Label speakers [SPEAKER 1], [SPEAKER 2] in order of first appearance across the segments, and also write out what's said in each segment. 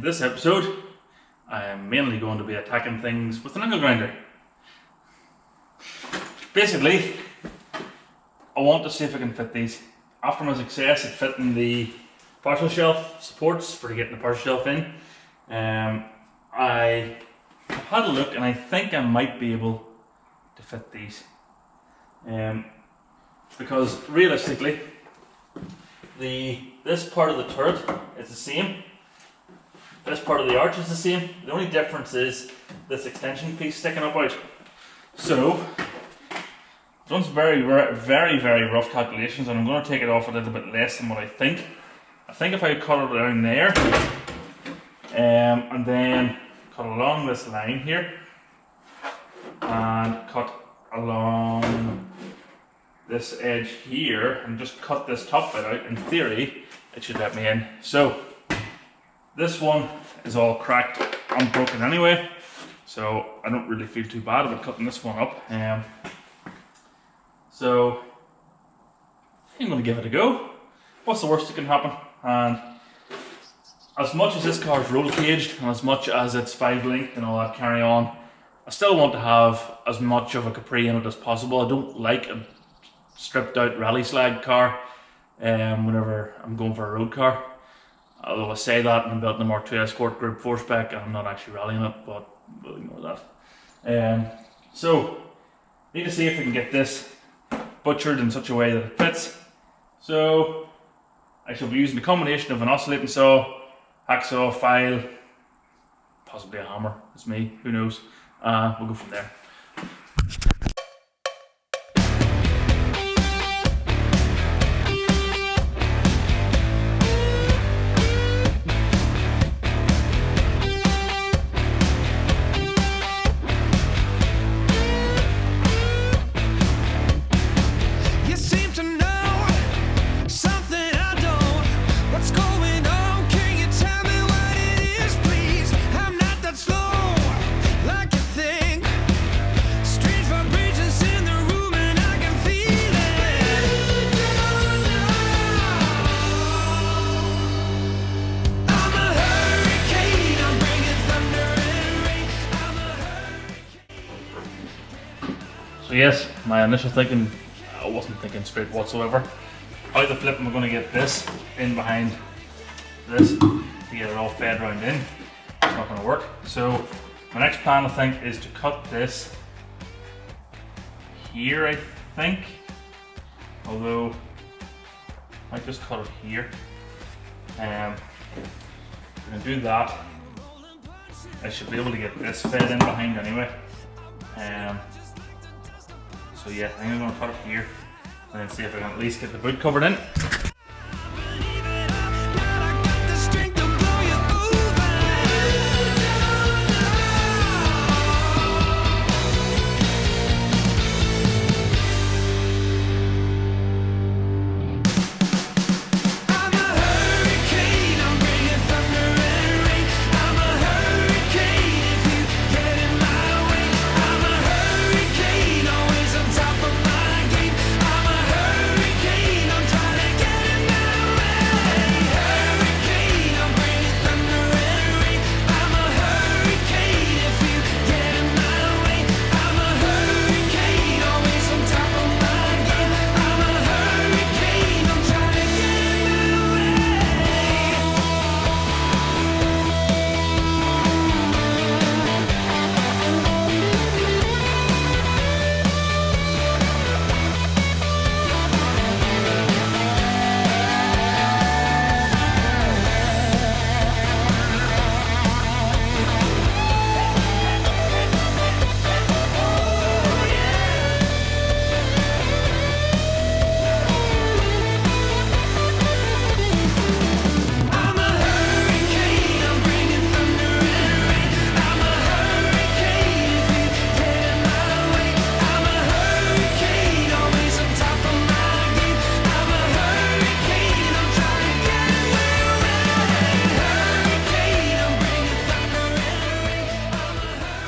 [SPEAKER 1] this episode, I am mainly going to be attacking things with an angle grinder. Basically, I want to see if I can fit these. After my success at fitting the partial shelf supports for getting the partial shelf in, I have had a look and I think I might be able to fit these. Because realistically, this part of the turret is the same. This part of the arch is the same. The only difference is this extension piece sticking up out. So, I've done some very rough calculations, and I'm going to take it off a little bit less than what I think. I think if I cut it around there, and then cut along this line here, and cut along this edge here, and just cut this top bit out, in theory, it should let me in. So, this one is all cracked and broken anyway, so I don't really feel too bad about cutting this one up. So I'm going to give it a go. What's the worst that can happen? And as much as this car is roll caged and as much as it's 5-linked and all that carry on, I still want to have as much of a Capri in it as possible. I don't like a stripped out rally slag car whenever I'm going for a road car. Although I say that and I'm building a Mark II Escort Group 4-spec and I'm not actually rallying it, but we'll ignore that. So, need to see if we can get this butchered in such a way that it fits. So, I shall be using a combination of an oscillating saw, hacksaw, file, possibly a hammer. It's me, who knows. We'll go from there. So yes, my initial thinking, I wasn't thinking straight whatsoever. How the flip am I going to get this in behind this to get it all fed round in? It's not going to work. So my next plan I think is to cut this here, I think. Although I might just cut it here. I'm going to do that. I should be able to get this fed in behind anyway. So yeah, I think I'm going to cut it here and then see if I can at least get the boot covered in.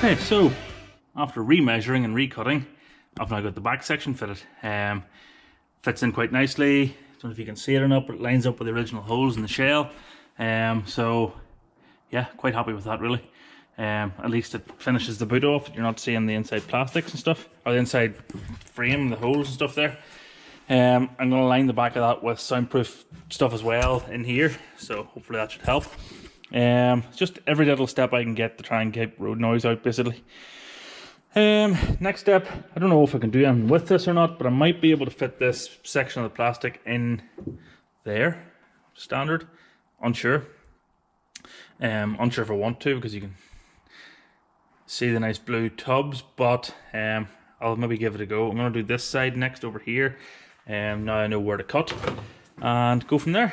[SPEAKER 1] Okay, so after remeasuring and recutting, I've now got the back section fitted. Fits in quite nicely. Don't know if you can see it or not, but it lines up with the original holes in the shell. So yeah, quite happy with that really. At least it finishes the boot off. You're not seeing the inside plastics and stuff, or the inside frame, the holes and stuff there. I'm going to line the back of that with soundproof stuff as well in here, so hopefully that should help. Just every little step I can get to try and keep road noise out, basically. Next step, I don't know if I can do anything with this or not, but I might be able to fit this section of the plastic in there, standard. Unsure. Unsure if I want to, because you can see the nice blue tubs, but I'll maybe give it a go. I'm going to do this side next over here. Now I know where to cut and go from there.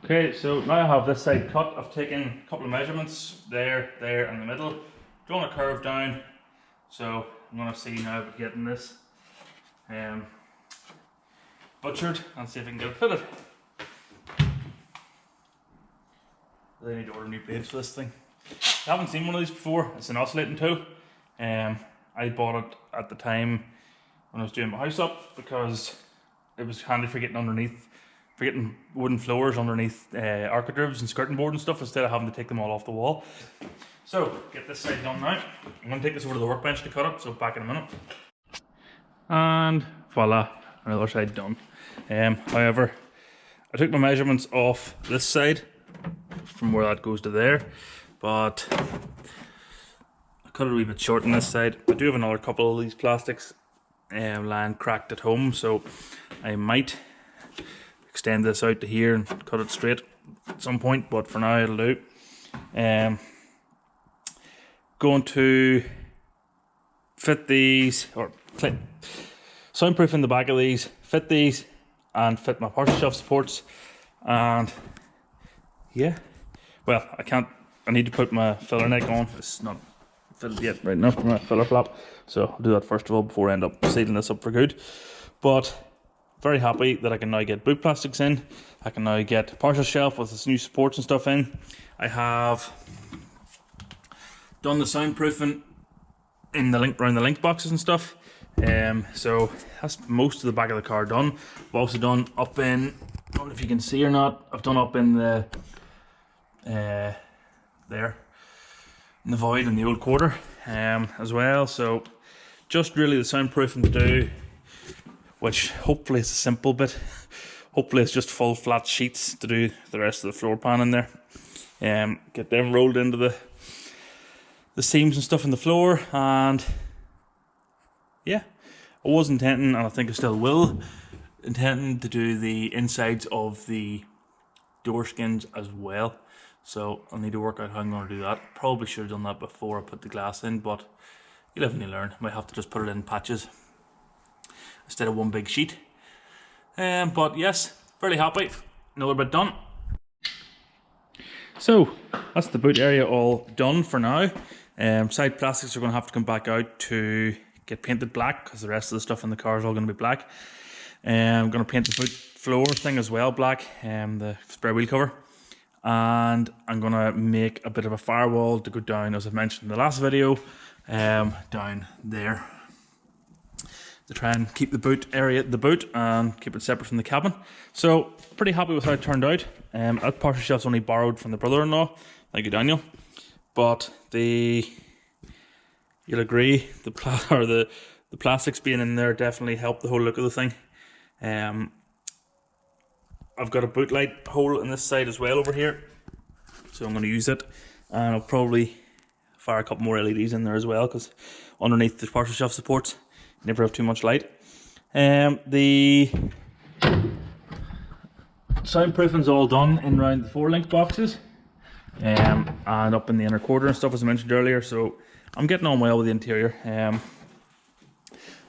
[SPEAKER 1] Okay, so now I have this side cut. I've taken a couple of measurements there, and the middle, drawn a curve down. So I'm going to see now about getting this butchered and see if I can get it fitted. I need to order new blades for this thing. I haven't seen one of these before. It's an oscillating tool. I bought it at the time when I was doing my house up because it was handy for getting wooden floors underneath architraves and skirting board and stuff instead of having to take them all off the wall. So, get this side done now. I'm going to take this over to the workbench to cut it, so back in a minute. And voila, another side done. However, I took my measurements off this side from where that goes to there, but I cut it a wee bit short on this side. I do have another couple of these plastics lying cracked at home, so I might extend this out to here and cut it straight at some point, but for now it'll do. Going to fit these, or soundproof in the back of these, fit these, and fit my partial shelf supports, and yeah, well, I need to put my filler neck on. It's not fitted yet right now for my filler flap, so I'll do that first of all before I end up sealing this up for good. But very happy that I can now get boot plastics in. I can now get partial shelf with this new supports and stuff in. I have done the soundproofing in the around the link boxes and stuff. So that's most of the back of the car done. I've also done up in, I don't know if you can see or not, I've done up in the there in the void in the old quarter as well. So just really the soundproofing to do, which hopefully is a simple bit. Hopefully it's just full flat sheets to do the rest of the floor pan in there. Get them rolled into the seams and stuff in the floor, and yeah, I was intending, and I think I still will, intending to do the insides of the door skins as well. So I'll need to work out how I'm going to do that. Probably should have done that before I put the glass in, but you live and you learn. Might have to just put it in patches instead of one big sheet. But yes, fairly happy. Another bit done. So that's the boot area all done for now. Side plastics are going to have to come back out to get painted black because the rest of the stuff in the car is all going to be black. I'm going to paint the boot floor thing as well black, the spare wheel cover. And I'm going to make a bit of a firewall to go down, as I mentioned in the last video, down there, to try and keep the boot area the boot and keep it separate from the cabin. So pretty happy with how it turned out. That partial shelf's only borrowed from the brother-in-law. Thank you, Daniel. But you'll agree, the plastics being in there definitely helped the whole look of the thing. I've got a boot light hole in this side as well over here, so I'm going to use it, and I'll probably fire a couple more LEDs in there as well, because underneath the partial shelf supports you never have too much light. The soundproofing's all done in around the 4 link boxes, and up in the inner quarter and stuff, as I mentioned earlier, so I'm getting on well with the interior.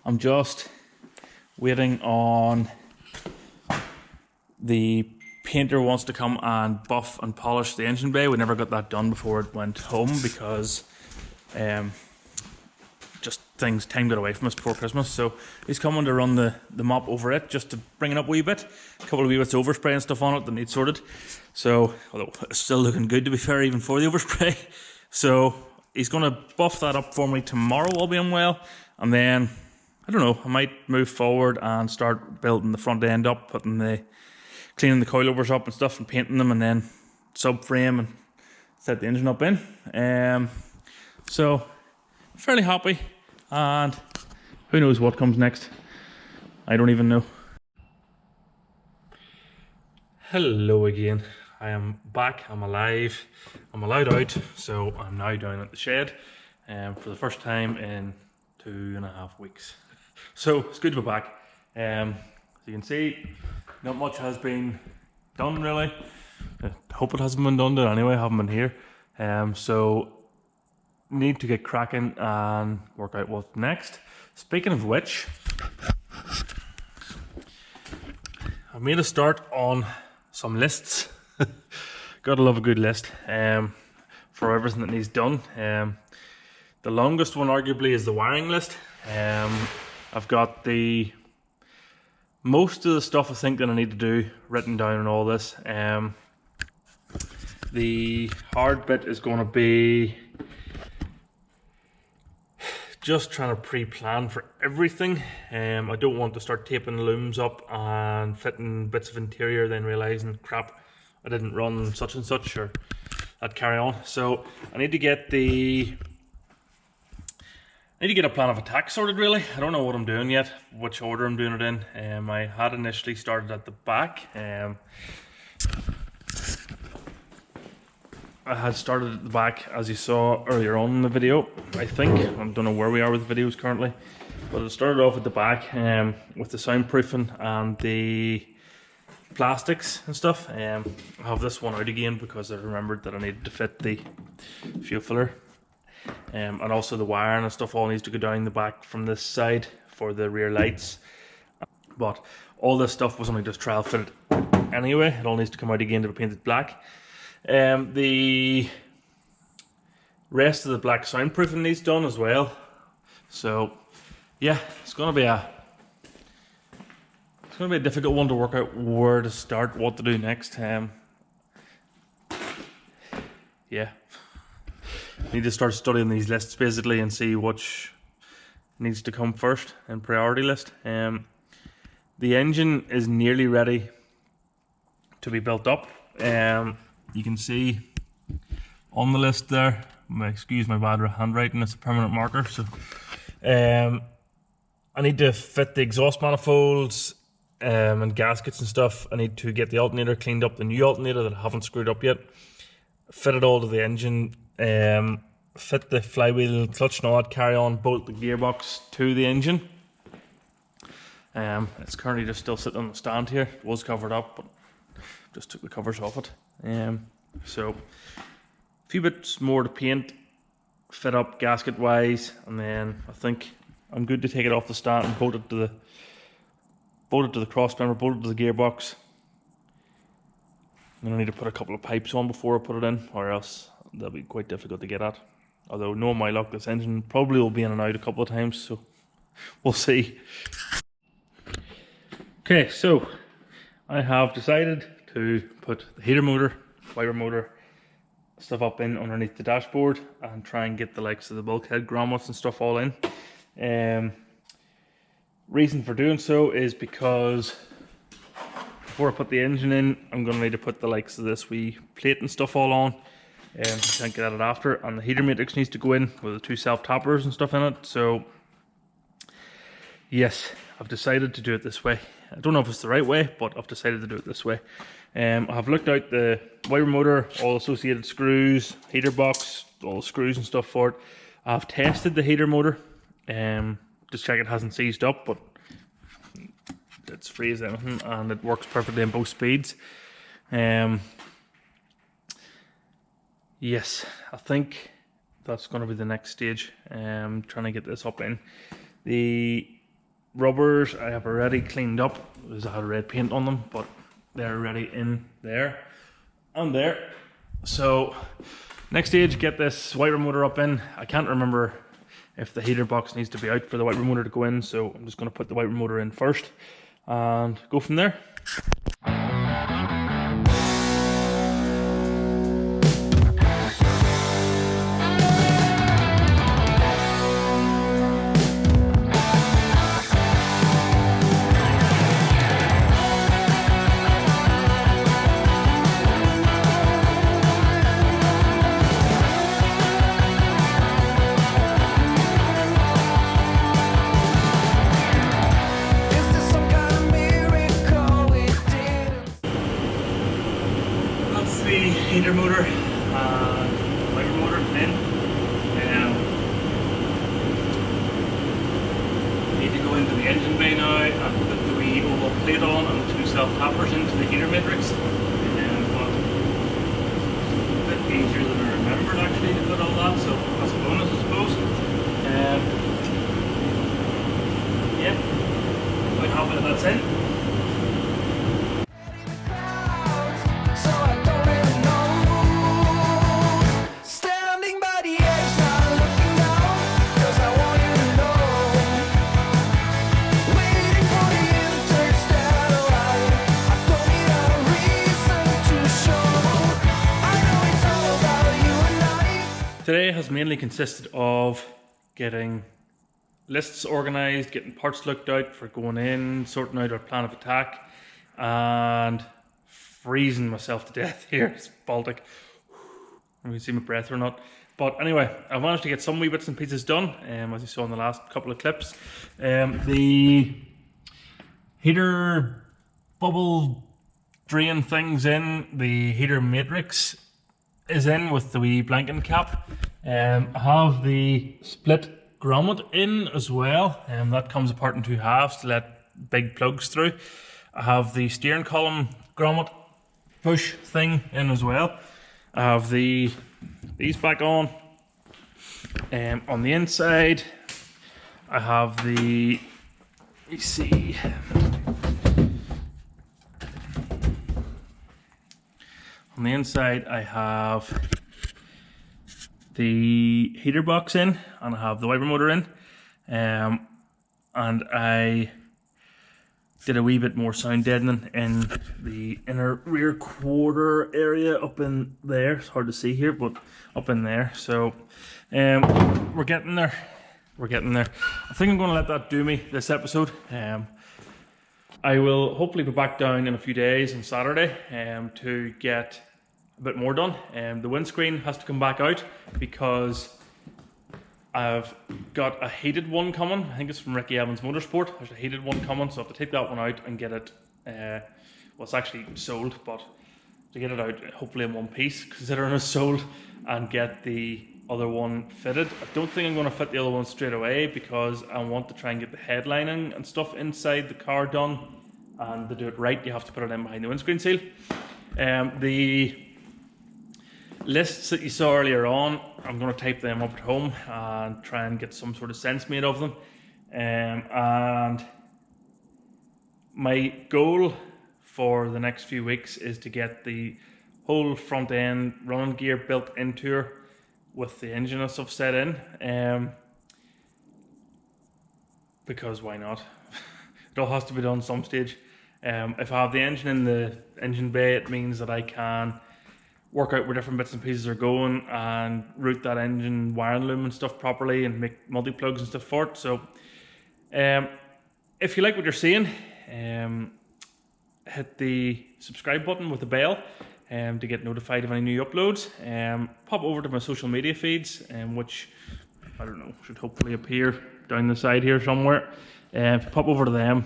[SPEAKER 1] I'm just waiting on the painter wants to come and buff and polish the engine bay. We never got that done before it went home because just time got away from us before Christmas, so he's coming to run the mop over it just to bring it up a wee bit. A couple of wee bits of overspray and stuff on it that needs sorted, so although it's still looking good to be fair even for the overspray. So he's going to buff that up for me tomorrow, all being well, and then I don't know, I might move forward and start building the front end up, cleaning the coilovers up and stuff and painting them, and then subframe and set the engine up in. So fairly happy, and who knows what comes next. I don't even know. Hello again. I am back, I'm alive, I'm allowed out, so I'm now down at the shed for the first time in 2.5 weeks. So it's good to be back. As you can see, not much has been done really. I hope it hasn't been done anyway, I haven't been here. So need to get cracking and work out what's next. Speaking of which, I've made a start on some lists. Gotta love a good list for everything that needs done. The longest one arguably is the wiring list. I've got most of the stuff I think that I need to do written down and all this. The hard bit is going to be just trying to pre-plan for everything. I don't want to start taping looms up and fitting bits of interior, then realising, crap, I didn't run such and such, or I'd carry on. So I need to get a plan of attack sorted really. I don't know what I'm doing yet, which order I'm doing it in. I had initially started at the back. I had started at the back, as you saw earlier on in the video, I think. I don't know where we are with the videos currently, but I started off at the back with the soundproofing and the plastics and stuff. I have this one out again because I remembered that I needed to fit the fuel filler. And also the wiring and stuff all needs to go down the back from this side for the rear lights. But all this stuff was only just trial fitted anyway. It all needs to come out again to be painted black. The rest of the black soundproofing needs done as well. So yeah, it's gonna be a difficult one to work out where to start, what to do next. Yeah, need to start studying these lists basically and see which needs to come first in priority list. The engine is nearly ready to be built up. You can see on the list there, excuse my bad handwriting, it's a permanent marker. So I need to fit the exhaust manifolds and gaskets and stuff. I need to get the alternator cleaned up, the new alternator that I haven't screwed up yet, fit it all to the engine, fit the flywheel and clutch and all that, carry on, bolt the gearbox to the engine. It's currently just still sitting on the stand here. It was covered up, but just took the covers off it. So a few bits more to paint, fit up gasket wise, and then I think I'm good to take it off the stand and bolt it to the cross member, bolt it to the gearbox. I'm going to need to put a couple of pipes on before I put it in, or else they'll be quite difficult to get at. Although knowing my luck, this engine probably will be in and out a couple of times, so we'll see. Okay, so I have decided to put the heater motor, wiper motor stuff up in underneath the dashboard and try and get the likes of the bulkhead grommets and stuff all in. Reason for doing so is because before I put the engine in, I'm going to need to put the likes of this wee plate and stuff all on. Can't get at it after, and the heater matrix needs to go in with the 2 self-tappers and stuff in it. So yes, I've decided to do it this way. I don't know if it's the right way, but I've decided to do it this way. I've looked out the wiper motor, all associated screws, heater box, all the screws and stuff for it. I've tested the heater motor, just check it hasn't seized up, but it's free as anything and it works perfectly in both speeds. Yes, I think that's going to be the next stage. Trying to get this up in. The rubbers I have already cleaned up because I had red paint on them, but they're already in there and there. So next stage, get this wiper motor up in. I can't remember if the heater box needs to be out for the wiper motor to go in, so I'm just going to put the wiper motor in first and go from there. heater motor and wiper motor in. Need to go into the engine bay now and put the wee oval plate on and the 2 self-tappers into the heater matrix. But a bit easier than I remembered actually to put all that, so that's a bonus I suppose. Yeah, quite happy that that's in. Today has mainly consisted of getting lists organised, getting parts looked out for going in, sorting out our plan of attack, and freezing myself to death here. It's Baltic. You can see my breath or not. But anyway, I've managed to get some wee bits and pieces done, as you saw in the last couple of clips. The heater bubble drain thing's in, the heater matrix is in with the wee blanket cap. I have the split grommet in as well, that comes apart in 2 halves to let big plugs through. I have the steering column grommet push thing in as well. I have these back on. On the inside, I have the, you see, on the inside I have the heater box in, and I have the wiper motor in, and I did a wee bit more sound deadening in the inner rear quarter area up in there. It's hard to see here, but up in there. So we're getting there. We're getting there. I think I'm going to let that do me this episode. I will hopefully be back down in a few days on Saturday to get a bit more done. The windscreen has to come back out because I've got a heated one coming. I think it's from Ricky Evans Motorsport. There's a heated one coming, so I have to take that one out and get it, well, it's actually sold, but to get it out hopefully in one piece, considering it's sold, and get the other one fitted. I don't think I'm going to fit the other one straight away because I want to try and get the headlining and stuff inside the car done, and to do it right you have to put it in behind the windscreen seal. The lists that you saw earlier on, I'm going to type them up at home and try and get some sort of sense made of them. And my goal for the next few weeks is to get the whole front end running gear built into her with the engine and stuff set in. Because why not? It all has to be done some stage. If I have the engine in the engine bay, it means that I can work out where different bits and pieces are going and route that engine wiring loom and stuff properly and make multi-plugs and stuff for it. So if you like what you're seeing, hit the subscribe button with the bell to get notified of any new uploads. Pop over to my social media feeds, which, I don't know, should hopefully appear down the side here somewhere. If you pop over to them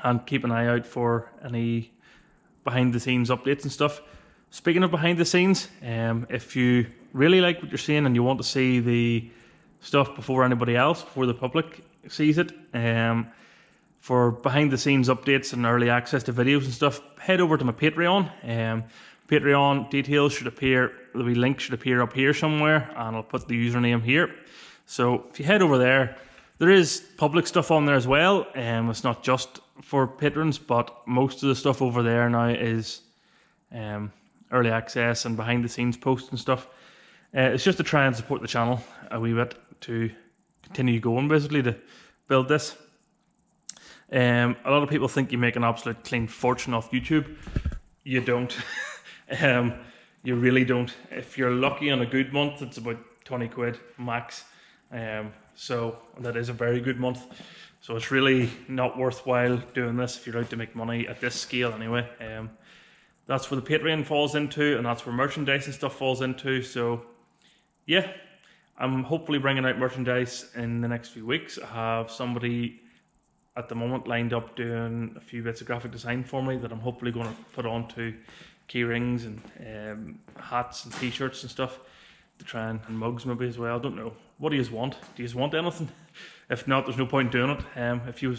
[SPEAKER 1] and keep an eye out for any behind the scenes updates and stuff. Speaking of behind the scenes, if you really like what you're seeing and you want to see the stuff before anybody else, before the public sees it, for behind the scenes updates and early access to videos and stuff, head over to my Patreon. Patreon details should appear, the wee link should appear up here somewhere, and I'll put the username here. So if you head over there, there is public stuff on there as well. It's not just for patrons, but most of the stuff over there now is early access and behind the scenes posts and stuff. It's just to try and support the channel a wee bit to continue going, basically, to build this. A lot of people think you make an absolute clean fortune off YouTube. You don't. You really don't. If you're lucky on a good month, it's about 20 quid max. So that is a very good month. So it's really not worthwhile doing this if you're out to make money at this scale anyway. That's where the Patreon falls into, and that's where merchandise and stuff falls into. So yeah, I'm hopefully bringing out merchandise in the next few weeks. I have somebody at the moment lined up doing a few bits of graphic design for me that I'm hopefully going to put onto key rings and hats and t-shirts and stuff to try and mugs maybe as well. I don't know. What do you want? Do you want anything? If not, there's no point in doing it. If you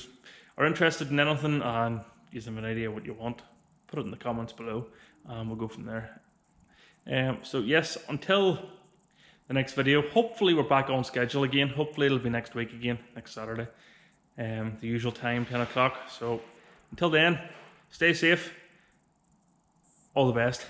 [SPEAKER 1] are interested in anything and you have an idea what you want, put it in the comments below and we'll go from there. So yes, until the next video, hopefully we're back on schedule again. Hopefully it'll be next week again, next Saturday. The usual time, 10 o'clock. So until then, stay safe. All the best.